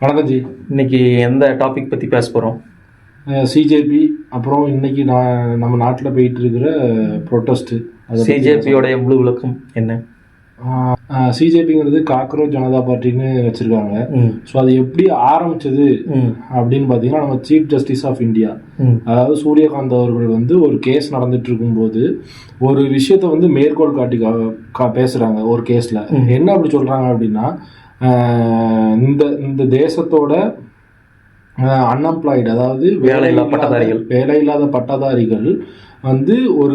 வணக்கம் ஜி. இன்னைக்கு எந்த டாபிக் பற்றி பேச போகிறோம்? சிஜேபி, அப்புறம் இன்னைக்கு நம்ம நாட்டில் போயிட்டு இருக்கிற ப்ரொட்டஸ்ட்டு. சிஜேபியோடைய முழு விளக்கம் என்ன? சிஜேபிங்கிறது காக்ரோச் ஜனதா பார்ட்டின்னு வச்சுருக்காங்க. ஸோ அது எப்படி ஆரம்பிச்சது அப்படின்னு பார்த்தீங்கன்னா, நம்ம சீஃப் ஜஸ்டிஸ் ஆஃப் இந்தியா, அதாவது சூரியகாந்த் அவர்கள் வந்து ஒரு கேஸ் நடந்துட்டு இருக்கும்போது ஒரு விஷயத்த வந்து மேற்கோள் காட்டி பேசுகிறாங்க ஒரு கேஸில். என்ன அப்படி சொல்கிறாங்க அப்படின்னா, இந்த தேசத்தோட அன்எம்ப்ளாய்டு, அதாவது வேலையில்லாத பட்டதாரிகள் வந்து ஒரு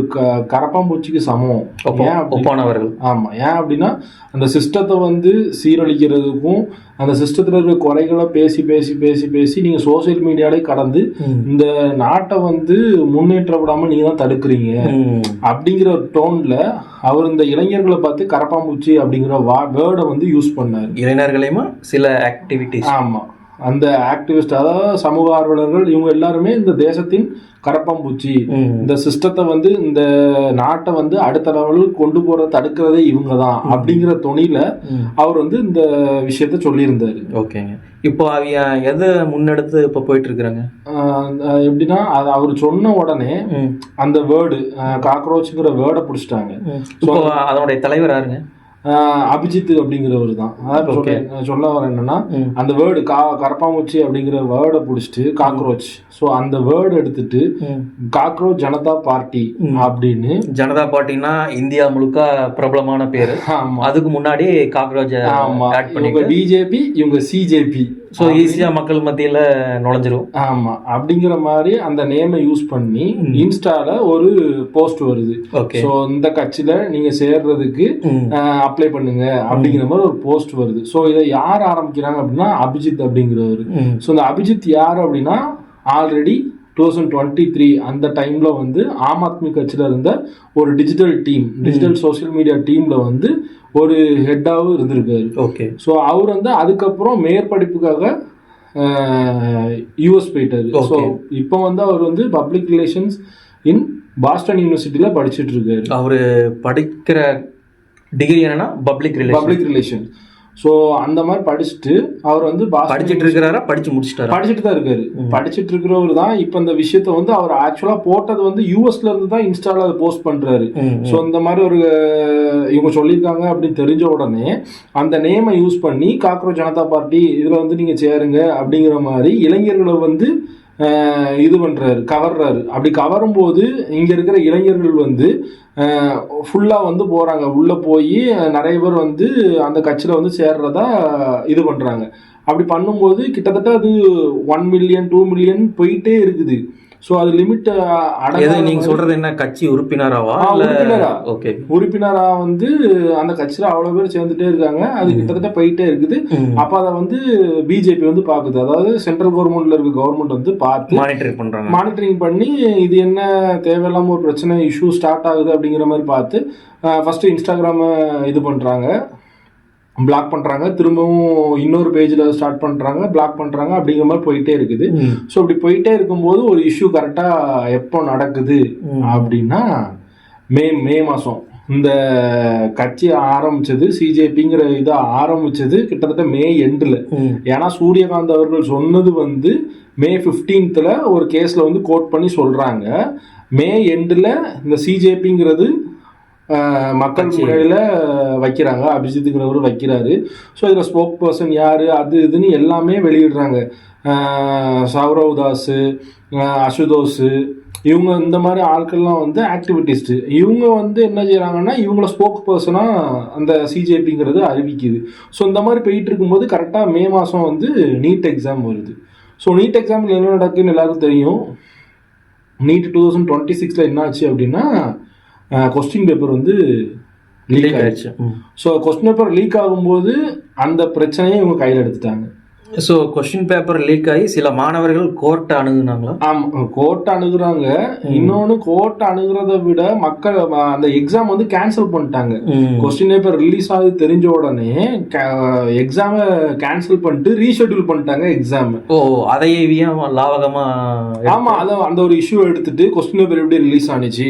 கரப்பாம்பூச்சிக்கு சமம். ஆமாம். ஏன் அப்படின்னா, அந்த சிஸ்டத்தை வந்து சீரழிக்கிறதுக்கும் அந்த சிஸ்டத்தில் இருக்கிற குறைகளை பேசி பேசி பேசி பேசி நீங்கள் சோசியல் மீடியாலே கடந்து இந்த நாட்டை வந்து முன்னேற்ற விடாமல் நீங்கள் தான் தடுக்கிறீங்க அப்படிங்கிற ஒரு டோனில் அவர் இந்த இளைஞர்களை பார்த்து கரப்பாம்பூச்சி அப்படிங்கிற வேர்டை வந்து யூஸ் பண்ணார். இளைஞர்களையுமா சில ஆக்டிவிட்டிஸ். ஆமாம், அந்த ஆக்டிவிஸ்ட், அதாவது சமூக ஆர்வலர்கள், இவங்க எல்லாருமே இந்த தேசத்தின் கரப்பாம்பூச்சி, இந்த சிஸ்டத்தை வந்து இந்த நாட்டை வந்து அடுத்த லெவலுக்கு கொண்டு போற தடுக்கிறதே இவங்க தான் அப்படிங்கிற துணியில அவர் வந்து இந்த விஷயத்த சொல்லியிருந்தாரு. ஓகேங்க. இப்போ அவங்க எதை முன்னெடுத்து இப்போ போயிட்டு இருக்கிறாங்க எப்படின்னா, அவர் சொன்ன உடனே அந்த வேர்டு காக்ரோச்சுங்கிற வேர்டை பிடிச்சிட்டாங்க. அதனுடைய தலைவர் யாருங்க? அபிஜித் அப்படிங்கிறவர் தான். அதாவது சொல்ல வர என்னன்னா, அந்த வேர்டு கரப்பாம்பூச்சி அப்படிங்கிற வேர்டை பிடிச்சிட்டு காக்ரோச், ஸோ அந்த வேர்டு எடுத்துட்டு காக்ரோச் ஜனதா பார்ட்டி அப்படின்னு. ஜனதா பார்ட்டினா இந்தியா முழுக்க பிரபலமான பேரு. அதுக்கு முன்னாடி காக்ரோச். இவங்க பிஜேபி, இவங்க சிஜேபி, ஸோ ஈஸியாக மக்கள் மத்தியில் நுழைஞ்சிரும். ஆமாம், அப்படிங்கிற மாதிரி அந்த நேமை யூஸ் பண்ணி இன்ஸ்டால ஒரு போஸ்ட் வருது. ஸோ இந்த கட்சியில் நீங்கள் சேர்றதுக்கு அப்ளை பண்ணுங்க அப்படிங்கிற மாதிரி ஒரு போஸ்ட் வருது. ஸோ இதை யார் ஆரம்பிக்கிறாங்க அப்படின்னா, அபிஜித் அப்படிங்கிறவர். ஸோ இந்த அபிஜித் யார் அப்படின்னா, ஆல்ரெடி 2023 அந்த டைம்ல வந்து ஆம் ஆத்மி கட்சியில இருந்த ஒரு டிஜிட்டல் சோசியல் மீடியா டீம்ல வந்து ஒரு ஹெட்டாகவும் இருந்திருக்காரு. ஓகே. ஸோ அவர் வந்து அதுக்கப்புறம் மேற்படிப்புக்காக யூஎஸ் போயிட்டாரு. ஸோ இப்போ வந்து அவர் வந்து பப்ளிக் ரிலேஷன்ஸ் இன் பாஸ்டன் யூனிவர்சிட்டியில படிச்சுட்டு இருக்காரு. அவரு படிக்கிற டிகிரி என்னன்னா பப்ளிக் ரிலேஷன். ஸோ அந்த மாதிரி படிச்சுட்டு அவர் வந்து படிச்சுட்டு இருக்கிறாரா, படிச்சுட்டு தான் இருக்காரு. படிச்சுட்டு இருக்கிறவர் தான் இப்போ இந்த விஷயத்த வந்து அவர் ஆக்சுவலா போட்டது வந்து யூஎஸ்ல இருந்து தான் இன்ஸ்டால அதை போஸ்ட் பண்றாரு. ஸோ இந்த மாதிரி ஒரு இவங்க சொல்லியிருக்காங்க அப்படின்னு தெரிஞ்ச உடனே அந்த நேமை யூஸ் பண்ணி காக்ரோச் ஜனதா பார்ட்டி இதுல வந்து நீங்க சேருங்க அப்படிங்கிற மாதிரி இளைஞர்களை வந்து இது பண்றாரு, கவர்றாரு. அப்படி கவரும் போது இங்க இருக்கிற இளைஞர்கள் வந்து ஃபுல்லா வந்து போறாங்க. உள்ள போய் நிறைய பேர் வந்து அந்த கட்சியில வந்து சேர்றதா இது பண்றாங்க. அப்படி பண்ணும்போது கிட்டத்தட்ட அது 1 மில்லியன் 2 மில்லியன் போயிட்டே இருக்குது. ஸோ அது லிமிட் நீங்க சொல்றது என்ன, கட்சி உறுப்பினராவா? உறுப்பினரா வந்து அந்த கட்சியில அவ்வளவு பேர் சேர்ந்துட்டே இருக்காங்க. அது கிட்டத்தட்ட போயிட்டே இருக்குது. அப்ப அதை வந்து பிஜேபி வந்து பாக்குது, அதாவது சென்ட்ரல் கவர்மெண்ட்ல இருக்க கவர்மெண்ட் வந்து பார்த்து மானிட்டரிங் பண்ணி இது என்ன தேவையில்லாம ஒரு பிரச்சனை இஷ்யூ ஸ்டார்ட் ஆகுது அப்படிங்கிற மாதிரி பார்த்து ஃபர்ஸ்ட் இன்ஸ்டாகிராம இது பண்றாங்க, பிளாக் பண்றாங்க, திரும்பவும் இன்னொரு பேஜ்ல ஸ்டார்ட் பண்றாங்க, பிளாக் பண்றாங்க, அப்படிங்கிற மாதிரி போயிட்டே இருக்குது. ஸோ இப்படி போயிட்டே இருக்கும்போது ஒரு இஷ்யூ கரெக்டா எப்போ நடக்குது அப்படின்னா, மே மாசம் இந்த கட்சி ஆரம்பிச்சது, சிஜேபிங்கிற இதை ஆரம்பிச்சது கிட்டத்தட்ட மே எண்டில். ஏன்னா சூரியகாந்த் அவர்கள் சொன்னது வந்து மே 15th ஒரு கேஸ்ல வந்து கோட் பண்ணி சொல்றாங்க. மே எண்டில் இந்த சிஜேபிங்கிறது மக்கள் முறையில் வைக்கிறாங்க, அபிஜித்துங்கிறவர் வைக்கிறாரு. ஸோ இதில் ஸ்போக் பர்சன் யார், அது இதுன்னு எல்லாமே வெளியிடுறாங்க. சௌரவ் தாஸ், அசுதோஷ், இவங்க இந்த மாதிரி ஆட்கள்லாம் வந்து ஆக்டிவிட்டிஸ்ட். இவங்க வந்து என்ன செய்கிறாங்கன்னா, இவங்கள ஸ்போக் பர்சனாக அந்த சிஜேபிங்கிறது அறிவிக்குது. ஸோ இந்த மாதிரி போயிட்டு இருக்கும்போது கரெக்டாக மே மாதம் வந்து நீட் எக்ஸாம் வருது. ஸோ நீட் எக்ஸாமில் என்ன நடக்குதுன்னு எல்லாருக்கும் தெரியும். நீட் 2026 என்ன ஆச்சு அப்படின்னா, கொஸ்டின் பேப்பர் வந்து லீக் ஆயிடுச்சு. ஸோ கொஸ்டின் பேப்பர் லீக் ஆகும்போது அந்த பிரச்சனையை இவங்க கையில் எடுத்துட்டாங்க. ஸோ கொஸ்டின் பேப்பர் லீக் ஆகி சில மாணவர்கள் கோர்ட்டை அணுகுனாங்களா? ஆமாம், கோர்ட்டை அணுகுறாங்க. இன்னொன்று, கோர்ட்டை அணுகிறத விட மக்கள் அந்த எக்ஸாம் வந்து கேன்சல் பண்ணிட்டாங்க. கொஸ்டின் பேப்பர் ரிலீஸ் ஆகுது தெரிஞ்ச உடனே எக்ஸாமை கேன்சல் பண்ணிட்டு ரீஷெட்யூல் பண்ணிட்டாங்க எக்ஸாம். அதையே லாவகமா. ஆமா, அதை அந்த ஒரு இஷ்யூ எடுத்துட்டு கொஸ்டின் பேப்பர் எப்படி ரிலீஸ் ஆனிச்சு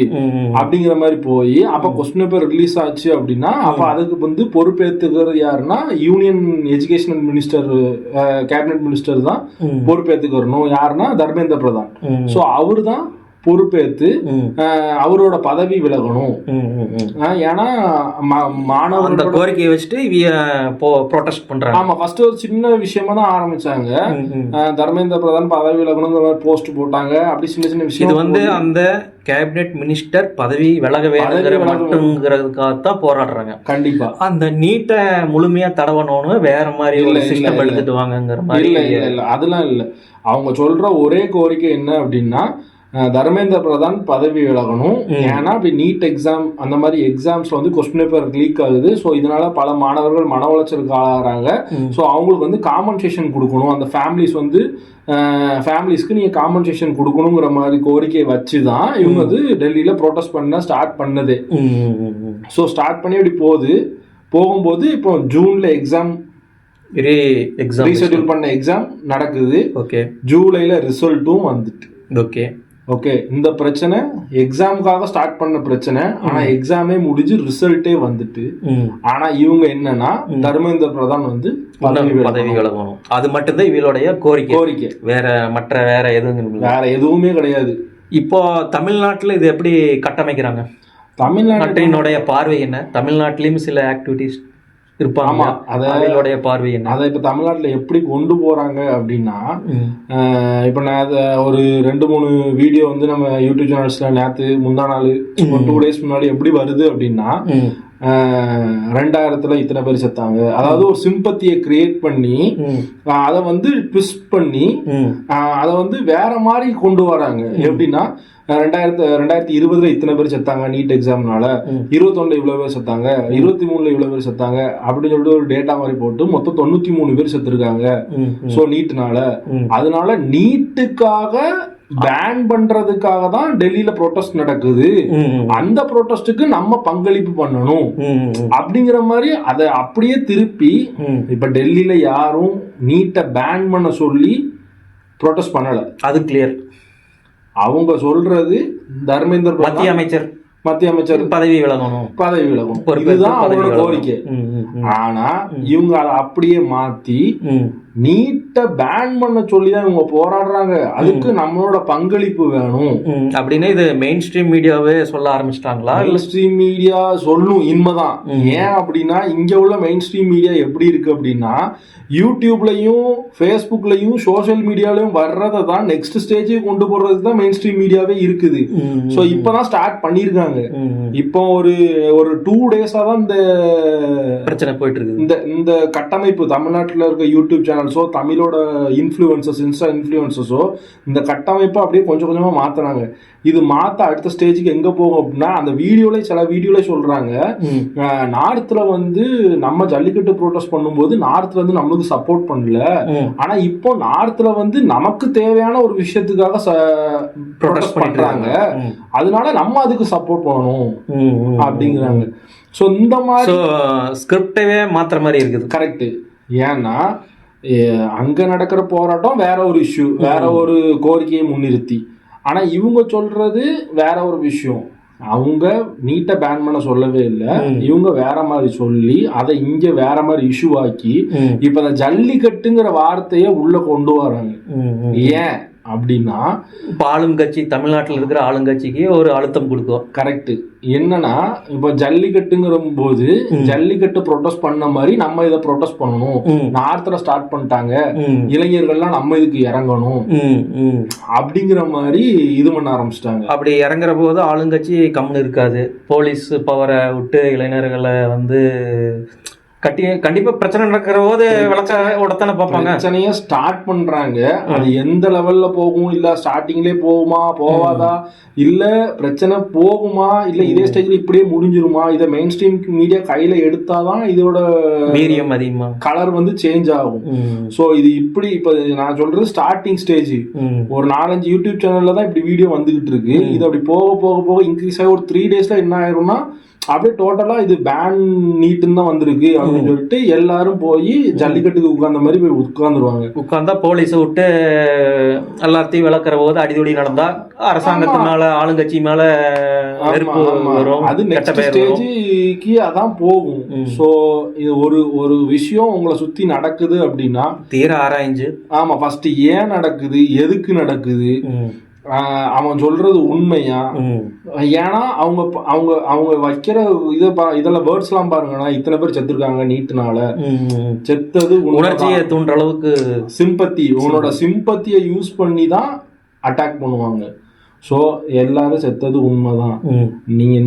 அப்படிங்கிற மாதிரி போய், அப்ப கொஸ்டின் பேப்பர் ரிலீஸ் ஆச்சு அப்படின்னா அப்ப அதுக்கு வந்து பொறுப்பேற்றுக்கிறது யாருன்னா union educational minister cabinet minister தான் பொறுப்பேற்றுக்கு வரணும். யாருன்னா தர்மேந்திர பிரதான். ஸோ அவரு தான் பொறுப்பேற்று அவரோட பதவி விலகணும். ஏன்னா மாணவர்களோட கோரிக்கையை வச்சுட்டு ப்ரொடெஸ்ட் பண்றாங்க. ஆமா, ஃபர்ஸ்ட் ஒரு சின்ன விஷயமா தான் ஆரம்பிச்சாங்க. தர்மேந்திர பிரதான் பதவி விலகணுங்கிற மாதிரி போஸ்ட் போட்டாங்க. அப்படி சின்ன சின்ன விஷயம். இது வந்து அந்த கேபினெட் மினிஸ்டர் பதவி விலக வேணுங்கிறதுக்காகத்தான் போராடுறாங்க. கண்டிப்பா அந்த நீட்டை முழுமையா தடவணும்னு வேற மாதிரி ஒரு சிஸ்டம் எடுத்துட்டு வாங்கங்கிற மாதிரி இல்ல அதெல்லாம் இல்ல. அவங்க சொல்ற ஒரே கோரிக்கை என்ன அப்படின்னா தர்மேந்திர பிரதான் பதவி விலகணும். ஏன்னா இப்ப நீட் எக்ஸாம் அந்த மாதிரி எக்ஸாம்ஸ்ல வந்து கொஸ்டின் பேப்பர் லீக் ஆகுது. ஸோ இதனால பல மாணவர்கள் மன உளைச்சலுக்கு ஆகிறாங்க. ஸோ அவங்களுக்கு வந்து காம்பன்சேஷன் கொடுக்கணும். அந்த ஃபேமிலிஸ்க்கு நீங்க காம்பன்சேஷன் கொடுக்கணுங்கிற மாதிரி கோரிக்கையை வச்சுதான் இவங்க வந்து டெல்லியில ப்ரோட்டஸ்ட் பண்ண ஸ்டார்ட் பண்ணது. ஸோ ஸ்டார்ட் பண்ணி இப்படி போகும்போது இப்போ ஜூன்ல எக்ஸாம் ரீஷெட்யூல் பண்ண எக்ஸாம் நடக்குது. ஓகே, ஜூலைல ரிசல்ட்டும் வந்துட்டு. ஓகே ஓகே, இந்த பிரச்சனை எக்ஸாமுக்காக ஸ்டார்ட் பண்ண பிரச்சனை. ஆனா எக்ஸாமே முடிஞ்சு ரிசல்ட்டே வந்துட்டு. ஆனா இவங்க என்னன்னா தர்மேந்திர பிரதான் வந்து பதவி விலகணும். அது மட்டும்தான் இவளுடைய கோரிக்கை. வேற எதுவுமே கிடையாது. இப்போ தமிழ்நாட்டுல இது எப்படி கட்டமைக்கிறாங்க? தமிழ்நாட்டினுடைய பார்வை என்ன? தமிழ்நாட்டிலயும் சில ஆக்டிவிட்டிஸ் இருப்பாங்க. அதோடைய பார்வை என்ன? அதை இப்ப தமிழ்நாட்டுல எப்படி கொண்டு போறாங்க அப்படின்னா, இப்ப நான் ஒரு 2-3 வீடியோ வந்து நம்ம யூடியூப் சேனல்ஸ்ல நேத்து முந்தா நாள் 2 days முன்னாடி எப்படி வருது அப்படின்னா, 2000 இத்தனை பேர் செத்தாங்க. அதாவது ஒரு சிம்பத்தியை கிரியேட் பண்ணி அதை வந்து ட்விஸ்ட் பண்ணி அதை வந்து வேற மாதிரி கொண்டு வராங்க. எப்படின்னா 2020 இத்தனை பேர் செத்தாங்க நீட் எக்ஸாம்னால, 21 இவ்வளவு பேர் செத்தாங்க, 23 இவ்வளவு பேர் செத்தாங்க அப்படின்னு சொல்லிட்டு ஒரு டேட்டா மாதிரி போட்டு மொத்தம் 93 பேர் செத்துருக்காங்க. சோ நீட்னால. அதனால நீட்டுக்காக பேன் பண்றதுக்காக தான் டெல்லியில ப்ரோட்டஸ்ட் நடக்குது. அந்த ப்ரோட்டஸ்டுக்கு நம்ம பங்களிப்பு பண்ணணும் அப்படிங்கிற மாதிரி அதை அப்படியே திருப்பி இப்ப டெல்லியில யாரும் நீட்டை பேன் பண்ண சொல்லி ப்ரோட்டஸ்ட் பண்ணல. அது கிளியர். அவங்க சொல்றது தர்மேந்திர மத்திய அமைச்சர் பதவி விலகணும். இதுதான் அவங்களோட கோரிக்கை. ஆனா இவங்க அதை அப்படியே மாத்தி நீட்டை பேன் பண்ண சொல்லிதான் இவங்க போராடுறாங்க. அதுக்கு நம்மளோட பங்களிப்பு வேணும் அப்படின்னு இது மெயின் ஸ்ட்ரீம் மீடியாவே சொல்ல ஆரம்பிச்சிட்டாங்களா? மெயின் ஸ்ட்ரீம் மீடியா சொல்லும் உண்மைதான். ஏன் அப்படின்னா இங்க உள்ள மெயின் ஸ்ட்ரீம் மீடியா எப்படி இருக்கு அப்படின்னா, யூடியூப்லயும் ஃபேஸ்புக்லயும் சோசியல் மீடியாலயும் வர்றதை தான் நெக்ஸ்ட் ஸ்டேஜுக்கு கொண்டு போறதுக்கு தான் மெயின் ஸ்ட்ரீம் மீடியாவே இருக்குது. ஸோ இப்பதான் ஸ்டார்ட் பண்ணிருக்காங்க. இப்போ ஒரு 2 days தான் இந்த பிரச்சனை போயிட்டு இருக்கு. இந்த கட்டமைப்பு தமிழ்நாட்டில் இருக்க யூடியூப் சேனல்ஸோ தமிழோட இன்ஃப்ளூயன்சர்ஸ் இன்ஸ்டா இன்ஃப்ளூயன்சர்ஸோ இந்த கட்டமைப்பை அப்படியே கொஞ்சம் கொஞ்சமா மாத்தினாங்க. இது மாத்த அடுத்த ஸ்டேஜுக்கு எங்க போகும் அப்படின்னா, அந்த சில வீடியோல சொல்றாங்க நார்த்ல வந்து நம்ம ஜல்லிக்கட்டு ப்ரோட்டஸ்ட் பண்ணும்போது நார்த்ல இருந்து நம்மளுக்கு சப்போர்ட் பண்ணல. ஆனா இப்போ நார்த்ல வந்து நமக்கு தேவையான ஒரு விஷயத்துக்காக ப்ரோட்டஸ்ட் பண்றாங்க. அதனால நம்ம அதுக்கு சப்போர்ட் பண்ணணும் அப்படிங்கிறாங்க. சோ இந்த மாதிரி ஸ்கிரிப்டவே மாத்துற மாதிரி இருக்குது. கரெக்ட். ஏன்னா அங்க நடக்கிற போராட்டம் வேற ஒரு இஷ்யூ, வேற ஒரு கோரிக்கையை முன்னிறுத்தி. ஆனா இவங்க சொல்றது வேற ஒரு விஷயம். அவங்க நீட்டை பேன் பண்ண சொல்லவே இல்லை. இவங்க வேற மாதிரி சொல்லி அதை இங்க வேற மாதிரி இஷ்யூ ஆக்கி இப்ப அந்த ஜல்லிக்கட்டுங்கிற வார்த்தைய உள்ள கொண்டு வராங்க. ஏன் அப்படின்னா ஆளுங்கட்சி தமிழ்நாட்டில் இருக்கிற ஆளுங்கட்சிக்கு ஒரு அழுத்தம் கொடுக்கும். கரெக்ட். என்னன்னா இப்ப ஜல்லிக்கட்டுங்கிற போது ஜல்லிக்கட்டு ப்ரொடெஸ்ட் பண்ண மாதிரி நம்ம இதை ப்ரொடெஸ்ட் பண்ணணும். நார்த்ல ஸ்டார்ட் பண்ணிட்டாங்க, இளைஞர்கள்லாம் நம்ம இதுக்கு இறங்கணும் அப்படிங்கிற மாதிரி இது பண்ண ஆரம்பிச்சிட்டாங்க. அப்படி இறங்குற போது ஆளுங்கட்சி கம்முன்னு இருக்காது. போலீஸ் பவரை விட்டு இளைஞர்களை வந்து கண்டிப்பா பிரச்சனை நடக்கிற போது விளக்கத்தானே பார்ப்பாங்க. பிரச்சனைய ஸ்டார்ட் பண்றாங்க. அது எந்த லெவல்ல போகும், இல்ல ஸ்டார்டிங்லயே போகுமா போவாதா, இல்ல பிரச்சனை போகுமா, இல்ல இதே ஸ்டேஜ்ல இப்படியே முடிஞ்சிருமா, இதை மெயின் ஸ்ட்ரீம் மீடியா கையில எடுத்தாதான் இதோட வீரியம் அதிகமா கலர் வந்து சேஞ்ச் ஆகும். சோ இது இப்படி இப்ப நான் சொல்றது ஸ்டார்டிங் ஸ்டேஜ். ஒரு 4-5 யூடியூப் சேனல்ல தான் இப்படி வீடியோ வந்துகிட்டு இருக்கு. இது அப்படி போக போக போக இன்க்ரீஸ் ஆகி ஒரு 3 daysல என்ன ஆயிரும்னா அப்படியே டோட்டலா இது பேன் நீட்டுன்னு தான் வந்திருக்கு அப்படின்னு சொல்லிட்டு எல்லாரும் போய் ஜல்லிக்கட்டுக்கு உட்கார்ந்த மாதிரி போய் உட்கார்ந்தா போலீஸை விட்டு எல்லாத்தையும் விளக்குற போது அடிதடி நடந்தா அரசாங்கத்து மேல ஆளுங்கட்சி மேல வரும். அது நெக்ஸ்ட் ஸ்டேஜுக்கு அதான் போகும். சோ இது ஒரு விஷயம் உங்களை சுத்தி நடக்குது அப்படின்னா தீர ஆராய்ஞ்சு, ஆமா, ஃபர்ஸ்ட் ஏன் நடக்குது, எதுக்கு நடக்குது, அவன் சொல்றது உண்மையா, ஏன்னா அவங்க அவங்க அவங்க வைக்கிற இதெல்லாம் வேர்ட்ஸ் எல்லாம் பாருங்கன்னா இத்தனை பேர் செத்துருக்காங்க நீட்டுனால, செத்தது உணர்ச்சியை தூண்டுற அளவுக்கு சிம்பத்தி, உன்னோட சிம்பத்தியை யூஸ் பண்ணி தான் அட்டாக் பண்ணுவாங்க. ஸோ எல்லாரும் செத்தது உண்மைதான். நீங்க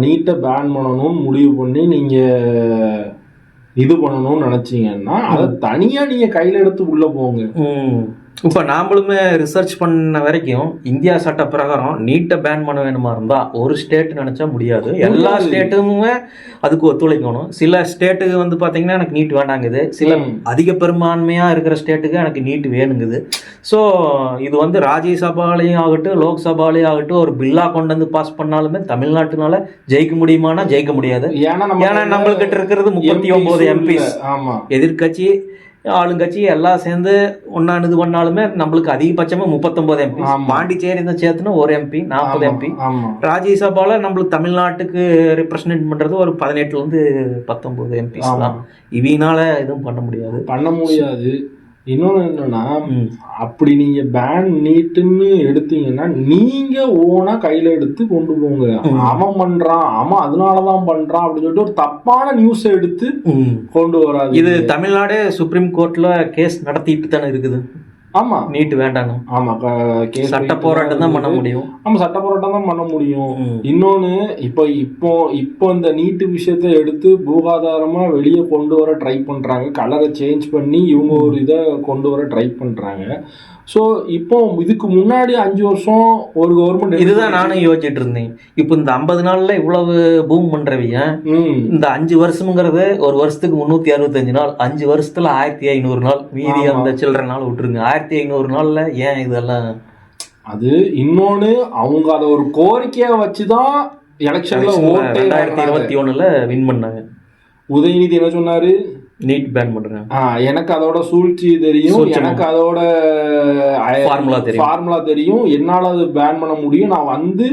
நீட்டை பேன் பண்ணணும்னு முடிவு பண்ணி நீங்க இது பண்ணணும்னு நினைச்சீங்கன்னா அதை தனியா நீங்க கையில எடுத்து உள்ள போங்க. இப்போ நாமளுமே ரிசர்ச் பண்ண வரைக்கும் இந்தியா சட்ட பிரகாரம் நீட்டை பேன் பண்ண வேணுமா இருந்தா ஒரு ஸ்டேட் நினைச்சா முடியாது. எல்லா ஸ்டேட்டுமே அதுக்கு ஒத்துழைக்கணும். சில ஸ்டேட்டுக்கு வந்து பாத்தீங்கன்னா எனக்கு நீட் வேண்டாங்குது, சில அதிக பெரும்பான்மையா இருக்கிற ஸ்டேட்டுக்கு எனக்கு நீட் வேணுங்குது. ஸோ இது வந்து ராஜ்யசபாலையும் ஆகட்டும் லோக்சபாலையும் ஆகட்டும் ஒரு பில்லா கொண்டு வந்து பாஸ் பண்ணாலுமே தமிழ்நாட்டுனால ஜெயிக்க முடியுமானா ஜெயிக்க முடியாது. ஏன்னா நம்மள்கிட்ட இருக்கிறது 39 எம்பிஸ். எதிர்கட்சி ஆளுங்கட்சி எல்லாம் சேர்ந்து ஒன்னா இது பண்ணாலுமே நம்மளுக்கு அதிகபட்சமா 39 எம்பி. பாண்டிச்சேரி தான் சேர்த்துனா ஒரு எம்பி 40 எம்பி. ராஜ்யசபால நம்மளுக்கு தமிழ்நாட்டுக்கு ரெப்ரசன்ட் பண்றது ஒரு 18 இருந்து 19 எம்பிஸ் தான். இவனால எதுவும் பண்ண முடியாது. இன்னொன்னு என்னன்னா, அப்படி நீங்க பேன் நீட்டுன்னு எடுத்தீங்கன்னா நீங்க ஓனா கையில எடுத்து கொண்டு போங்க. அவன் பண்றான், அவன் அதனாலதான் பண்றான் அப்படின்னு சொல்லிட்டு ஒரு தப்பான நியூஸ் எடுத்து கொண்டு வராது. இது தமிழ்நாடு சுப்ரீம் கோர்ட்ல கேஸ் நடத்திட்டு தானே இருக்குது. ஆமா, நீட்டு வேண்டாம். ஆமா, சட்ட போராட்டம் தான் பண்ண முடியும். ஆமா, சட்ட போராட்டம் தான் பண்ண முடியும். இன்னொன்னு இப்போ இந்த நீட்டு விஷயத்த எடுத்து பூகாதாரமா வெளியே கொண்டு வர ட்ரை பண்றாங்க. கலரை சேஞ்ச் பண்ணி இவங்க ஒரு இதை கொண்டு வர ட்ரை பண்றாங்க. ஸோ இப்போ இதுக்கு முன்னாடி 5 வருஷம் ஒரு கவர்மெண்ட், இதுதான் நானும் யோசிச்சுட்டு இருந்தேன். இப்போ இந்த 50 நாள்ல இவ்வளவு பூம் பண்றவங்க இந்த 5 வருஷம்ங்கிறது ஒரு வருஷத்துக்கு 365 நாள், 5 வருஷத்துல 1500 நாள், மீதி அந்த சில்லற நாள் விட்டுருங்க. 1500 நாள்ல ஏன் இதெல்லாம்? அது இன்னொன்னு அவங்க அதை ஒரு கோரிக்கையா வச்சுதான் எலெக்ஷன்ல 2021 வின் பண்ணாங்க. உதயநிதி என்ன சொன்னாரு? நீட் பேன் பண்றேன். எனக்கு அதோட சூழ்ச்சி தெரியும், எனக்கு அதோட ஃபார்முலா தெரியும், என்னால அது பேன் பண்ண முடியும், நான் வந்து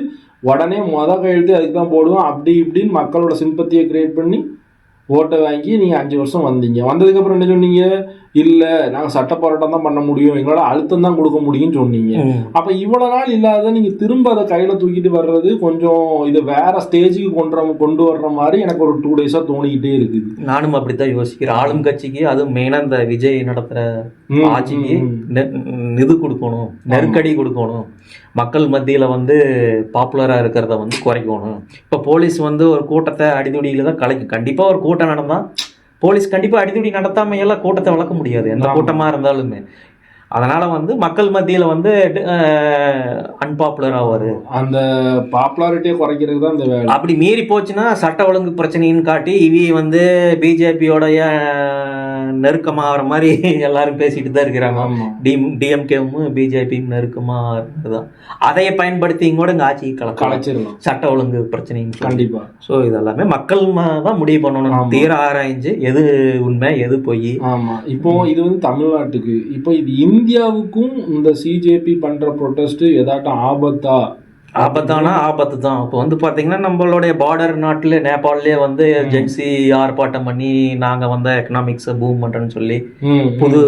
உடனே கையெழுத்து அதுக்கு தான் போடுவேன் அப்படி இப்படின்னு மக்களோட சிம்பத்தியை கிரியேட் பண்ணி ஓட்டை வாங்கி நீங்க 5 வருஷம் வந்ததுக்கு அப்புறம் என்ன சொன்னீங்க? இல்ல நாங்க சட்ட போராட்டம் தான் பண்ண முடியும், எங்களால அழுத்தம் தான் கொடுக்க முடியும்னு சொன்னீங்க. அப்ப இவ்வளவு நாள் இல்லாத நீங்க திரும்ப அதை கையில தூக்கிட்டு வர்றது கொஞ்சம் இது வேற ஸ்டேஜுக்கு கொண்டு வர்ற மாதிரி எனக்கு ஒரு 2 டேஸா தோணிக்கிட்டே இருக்குது. நானும் அப்படித்தான் யோசிக்கிறேன். ஆளும் கட்சிக்கு அதுவும் மெயினா இந்த விஜய் நடத்துற ஆட்சிக்கு நிதி கொடுக்கணும், நெருக்கடி கொடுக்கணும், மக்கள் மத்தியில வந்து பாப்புலரா இருக்கிறத வந்து குறைக்கணும். இப்ப போலீஸ் வந்து ஒரு கூட்டத்தை அடிதுடியில தான் கலைக்கும். கண்டிப்பா ஒரு கூட்டம் நடந்தா போலீஸ் கண்டிப்பா அடிதுடி நடத்தாம எல்லாம் கூட்டத்தை வளர்க்க முடியாது, எந்த கூட்டமா இருந்தாலுமே. அதனால வந்து மக்கள் மத்தியில வந்து அன்பாப்புலர் ஆவாரு. அந்த பாப்புலாரிட்டியை குறைக்கிறது தான் இந்த வேலை. அப்படி மீறி போச்சுன்னா சட்ட ஒழுங்கு பிரச்சனைன்னு காட்டி இவி வந்து பிஜேபியோடைய நெருக்கமாகிற மாதிரி எல்லாரும் பேசிட்டு தான் இருக்கிறாங்க. டிஎம்கேவும் பிஜேபியும் நெருக்கமா இருக்குதான். அதையை பயன்படுத்தி கூட இங்க ஆட்சி கலைச்சிடலாம் சட்ட ஒழுங்கு பிரச்சனைன்னு. கண்டிப்பா. ஸோ இதெல்லாமே மக்கள் தான் முடிவு பண்ணணும், தீர ஆராய்ஞ்சு எது உண்மை எது பொய். ஆமா, இப்போ இது வந்து தமிழ்நாட்டுக்கு, இப்போ இது இந்தியாவுக்கும் இந்த சிஜேபி பண்ற ப்ரொடெஸ்ட் ஏதாட்டும் ஆபத்தானா ஆபத்து தான். இப்போ வந்து பார்த்தீங்கன்னா நம்மளுடைய பார்டர் நாட்டில் நேபாளிலே வந்து ஜென்சி ஆர்ப்பாட்டம் பண்ணி நாங்கள் வந்து எக்கனாமிக்ஸை பூம் பண்ணுறேன்னு சொல்லி புது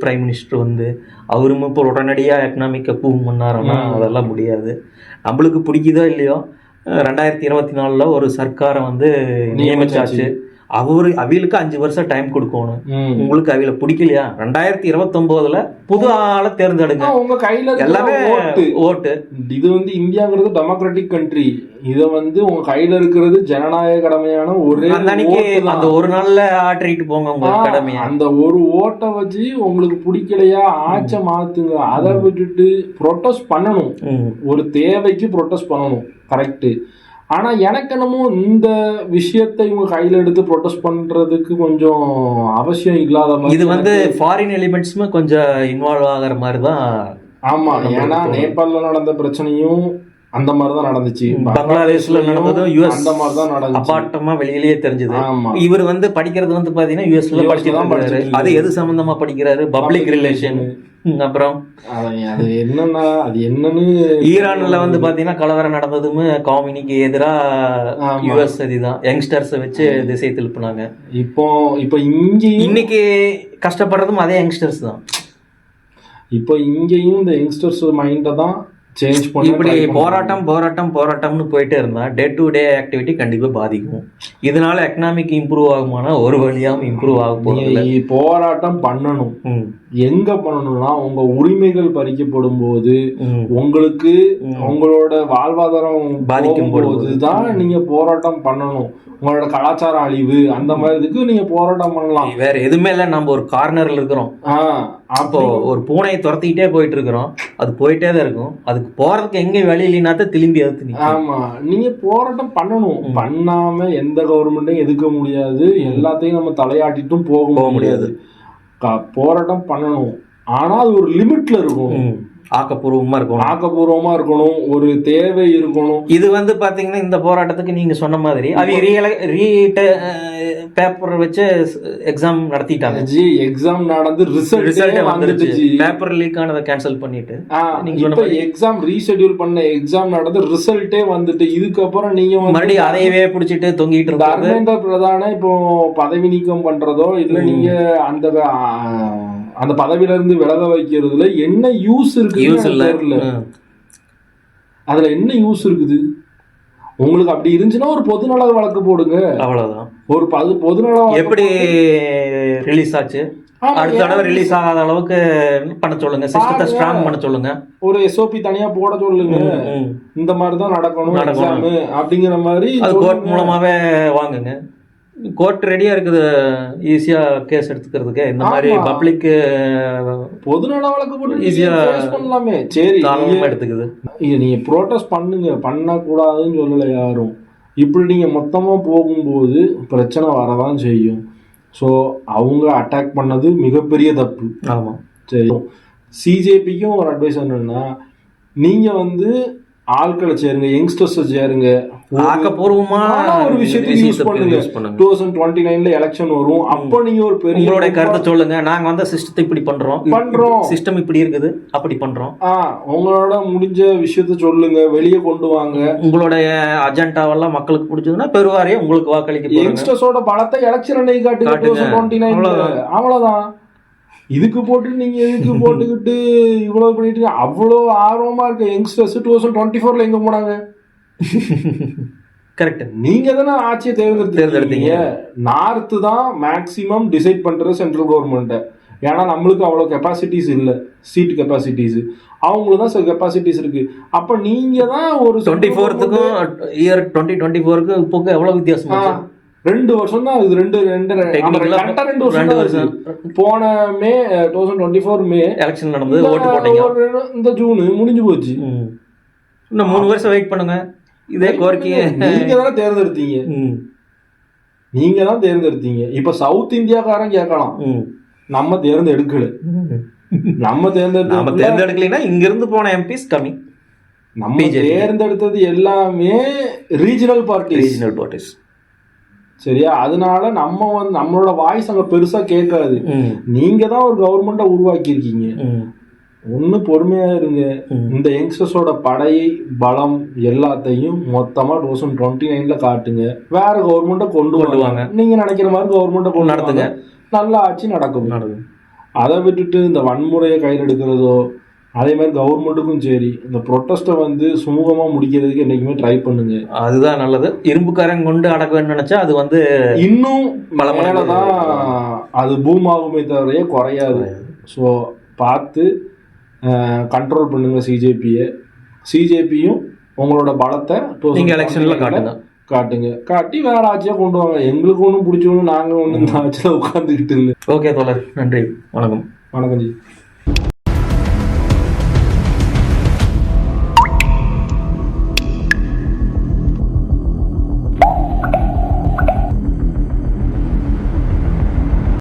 பிரைம் மினிஸ்டர் வந்து அவரும் இப்போ உடனடியாக எக்கனாமிக்கை பூம் பண்ணாருன்னா அதெல்லாம் முடியாது. நம்மளுக்கு பிடிக்குதோ இல்லையோ 2024 ஒரு சர்க்காரை வந்து நியமிச்சாச்சு. அவிகளுக்கு 5 வருஷம் டைம் கொடுக்கணும். உங்களுக்கு அவில பிடிக்கலையா 2029 புது ஆளை தேர்ந்தெடுங்க. உங்க கையில எல்லாமே ஓட்டு. இது வந்து இந்தியாங்கிறது டெமோக்ராட்டிக் கண்ட்ரி. இத வந்து உங்க கையில இருக்கிறது ஜனநாயக கடமையான அந்த ஒரு நாள்ல ஆற்றிட்டு போங்க உங்க கடமை. அந்த ஒரு ஓட்டை வச்சு உங்களுக்கு பிடிக்கலையா ஆட்ச மாத்துங்க. அதை விட்டுட்டு ப்ரொட்டஸ்ட் பண்ணணும், ஒரு தேவைக்கு ப்ரொட்டஸ்ட் பண்ணணும், கரெக்ட். ஆனா எனக்கு என்னமோ இந்த விஷயத்தை இவங்க கையில எடுத்து ப்ரொடெஸ்ட் பண்றதுக்கு கொஞ்சம் அவசியம் இல்லாத மாதிரி. இது வந்து ஃபாரின் எலிமெண்ட்ஸுமே கொஞ்சம் இன்வால்வ் ஆகிற மாதிரி தான். ஆமா, ஏன்னா நேபாளில் நடந்த பிரச்சனையும் அந்த மாதிரிதான் நடந்துச்சு. பங்களாதேஷ்ல நடந்ததும் யுஎஸ் அந்த மாதிரிதான் நடந்துச்சு. அபார்ட்டமா வெளியிலேயே தெரிஞ்சது. ஆமா. இவர் வந்து படிக்கிறது வந்து பாத்தீங்கன்னா யுஎஸ்ல படிச்சிருக்காரு. அது எது சம்பந்தமா படிக்கிறாரு? Public relation. அப்புறம் அது என்னன்னா அது என்னன்னு ஈரான்ல வந்து பாத்தீங்கன்னா கலவரம் நடந்ததுமே காமினிக்கு எதிரா யுஎஸ் அதுதான் யங்ஸ்டர்ஸ் வச்சு திசை திருப்பினாங்க. இப்போ இன்னைக்கு கஷ்டப்படுறதும் அதே யங்ஸ்டர்ஸ் தான். இப்போ இங்கேயும் இந்த யங்ஸ்டர்ஸ் மைண்டை தான் சேஞ்ச் பண்ணி இப்படி போராட்டம்னு போயிட்டே இருந்தா டே டு டே ஆக்டிவிட்டி கண்டிப்பா பாதிக்கும். இதனால எக்கனாமிக் இம்ப்ரூவ் ஆகுமானா ஒரு வழியாவும் இம்ப்ரூவ் ஆகும். போராட்டம் பண்ணணும். எங்க பண்ணணும்னா உங்க உரிமைகள் பறிக்கப்படும் போது, உங்களுக்கு உங்களோட வாழ்வாதாரம் பாதிக்கும் போதுதான் நீங்க போராட்டம் பண்ணணும். உங்களோட கலாச்சார அழிவு அந்த மாதிரி இதுக்கு நீங்க போராட்டம் பண்ணலாம். வேற எதுவுமே இல்ல. நம்ம ஒரு கார்னர்ல இருக்கிறோம். அப்போ ஒரு பூனையை துரத்திக்கிட்டே போயிட்டு இருக்கிறோம். அது போயிட்டே தான் இருக்கும். அதுக்கு போறதுக்கு எங்க வழி இல்லைன்னா திரும்பி எடுத்து. ஆமா, நீங்க போராட்டம் பண்ணணும். பண்ணாம எந்த கவர்மெண்ட்டையும் எதுக்க முடியாது. எல்லாத்தையும் நம்ம தலையாட்டிட்டும் போக முடியாது. போராட்டம் பண்ணணும். ஆனா அது ஒரு லிமிட்ல இருக்கும். ஆக்கப்பூர்வமா இருக்கணும். ஒரு தேவை இருக்கணும். இது வந்து பாத்தீங்கன்னா இந்த போராட்டத்துக்கு நீங்க சொன்ன மாதிரி பேப்பர் வச்சு எக்ஸாம் நடத்திட்டாங்க. எக்ஸாம் நடந்து ரிசல்ட் வந்துடுச்சு. பேப்பர் லீக் ஆனதை கேன்சல் பண்ணிட்டு நீங்க எக்ஸாம் ரீஷெட்யூல் பண்ண எக்ஸாம் நடந்து ரிசல்ட்டே வந்துட்டு இதுக்கப்புறம் நீங்க மறுபடியும் அதையவே பிடிச்சிட்டு தொங்கிட்டு இருந்தாங்க. தர்மேந்திர பிரதான இப்போ பதவி நீக்கம் பண்றதோ இல்ல நீங்க அந்த பதவியில இருந்து விலக வைக்கிறதுல என்ன யூஸ் இருக்கு? அதுல என்ன யூஸ் இருக்குது? உங்களுக்கு அப்படி இருந்துச்சுன்னா ஒரு பொதுநல வழக்கு போடுங்க. அவ்வளவுதான். ஒரு பொதுநல எப்படி ரிலீஸ் ஆச்சு அடுத்த தடவை ரிலீஸ் ஆகாத அளவுக்கு பண்ண சொல்லுங்க. சிஸ்டத்தை ஸ்ட்ராங் பண்ண சொல்லுங்க. ஒரு எஸ்ஓபி தனியா போட சொல்லுங்க. இந்த மாதிரிதான் நடக்கணும் அப்படிங்கிற மாதிரி அது கோர்ட் மூலமாவே வாங்குங்க. கோர்ட் ரெடியா இருக்குது ஈஸியா கேஸ் எடுத்துக்கிறதுக்கு. இந்த மாதிரி பப்ளிக் பொதுநல வழக்கு போட்டு ஈஸியா பண்ணலாமே. சரி, எடுத்துக்குது. நீங்க ப்ரோட்டஸ்ட் பண்ணுங்க, பண்ணக்கூடாதுன்னு சொல்லல யாரும். இப்படி நீங்க மொத்தமா போகும்போது பிரச்சனை வரதான் செய்யும். ஸோ அவங்க அட்டாக் பண்ணது மிகப்பெரிய தப்பு. ஆமா, சரி. சிஜேபிக்கும் ஒரு அட்வைஸ் என்னன்னா, நீங்க வந்து ஆட்களை சேருங்க, யங்ஸ்டர்ஸ் சேருங்க, ஆக்கப்பூர்வமா ஒரு விஷயத்துக்கு யூஸ் பண்ணுங்க. 2029 எலெக்ஷன் வரும். அப்போ நீங்க ஒரு பெரிய உங்களோட கருத்தை சொல்லுங்க. நாங்க வந்து சிஸ்டத்தை இப்படி பண்றோம், சிஸ்டம் இப்படி இருக்குது, அப்படி பண்றோம். உங்களோட முடிஞ்ச விஷயத்த சொல்லுங்க, வெளியே கொண்டு வாங்க. உங்களுடைய அஜெண்டாவெல்லாம் மக்களுக்கு பிடிச்சதுன்னா பெருவாரியா உங்களுக்கு வாக்களிக்க. யங்ஸ்டர்ஸோட பலத்தை எலெக்ஷன் அன்னைக்கு காட்டுங்க. 2029 அவ்வளவுதான். இதுக்கு போட்டு நீங்க எதுக்கு போட்டுக்கிட்டு இவ்வளவு பண்ணிட்டு அவ்வளோ ஆர்வமா இருக்க யங்ஸ்டர்ஸ் 2024 எங்க போனாங்க? கரெக்ட். நீங்க தானே ஆட்சியை தேர்ந்தெடுத்தீங்க. நார்த்து தான் மேக்சிமம் டிசைட் பண்றது சென்ட்ரல் கவர்மெண்ட். ஏன்னா நம்மளுக்கு அவ்வளவு கெப்பாசிட்டிஸ் இல்லை, சீட் கெப்பாசிட்டிஸ். அவங்களுக்கு தான் சில கெப்பாசிட்டிஸ் இருக்கு. அப்ப நீங்க தான் ஒரு 24க்கும் இயர் 2024க்கு இப்போ எவ்வளவு வித்தியாசம்? 2 வருஷம் தான் இது. 2 வருஷம். போன மே 2024 மே எலெக்ஷன் நடந்தது, ஓட்டு போட்டீங்க. இந்த ஜூன் முடிஞ்சு போச்சு. இன்னும் 3 வருஷம் வெயிட் பண்ணுங்க. இதே கோரிக்கையை நீங்க தானே தேர்ந்தெடுத்தீங்க. இப்ப சவுத் இந்தியாக்காரன் கேட்கலாம், நம்ம தேர்ந்தெடுக்கல. நம்ம தேர்ந்தெடுக்கலைன்னா இங்க இருந்து போன எம்பிஸ் கம்மி. நம்ம தேர்ந்தெடுத்தது எல்லாமே ரீஜனல் பார்ட்டிஸ். சரியா? அதனால நம்ம வந்து நம்மளோட வாய்ஸ் அங்க பெருசா கேட்காது. நீங்க தான் ஒரு கவர்மெண்ட்டை உருவாக்கி இருக்கீங்க. ஒண்ணு பொறுமையா இருங்க. இந்த யங்ஸ்டர்ஸோட படை பலம் எல்லாத்தையும் மொத்தமா 2029 காட்டுங்க. வேற கவர்மெண்ட்டை கொண்டு வருவாங்க. நீங்க நினைக்கிற மாதிரி கவர்மெண்ட்டை கொண்டு நடத்துங்க. நல்ல ஆட்சி நடக்கும். அதை விட்டுட்டு இந்த வன்முறையை கையில் எடுக்கிறதோ, அதே மாதிரி கவர்மெண்ட்டுக்கும் சரி, இந்த ப்ரொட்டஸ்ட்டை வந்து சுமூகமா முடிக்கிறதுக்கு என்னைக்குமே ட்ரை பண்ணுங்க. அதுதான் நல்லது. இரும்புக்காரன் கொண்டு அடக்க வேணும்னு நினைச்சா அது வந்து இன்னும் மேலதான் அது பூமாகுமே தவிர குறையாது. ஸோ பார்த்து கண்ட்ரோல் பண்ணுங்க சிஜேபியும் உங்களோட பலத்தை நீங்க எலெக்ஷன்ல காட்டுங்க. காட்டி வேற ஆட்சியா கொண்டு வாங்க. எங்களுக்கு ஒன்றும் பிடிச்சோன்னு நாங்க ஒன்றும் இந்த ஆட்சியில் உட்காந்துக்கிட்டு இல்லை. ஓகே தோழர், நன்றி, வணக்கம். வணக்கம் ஜி.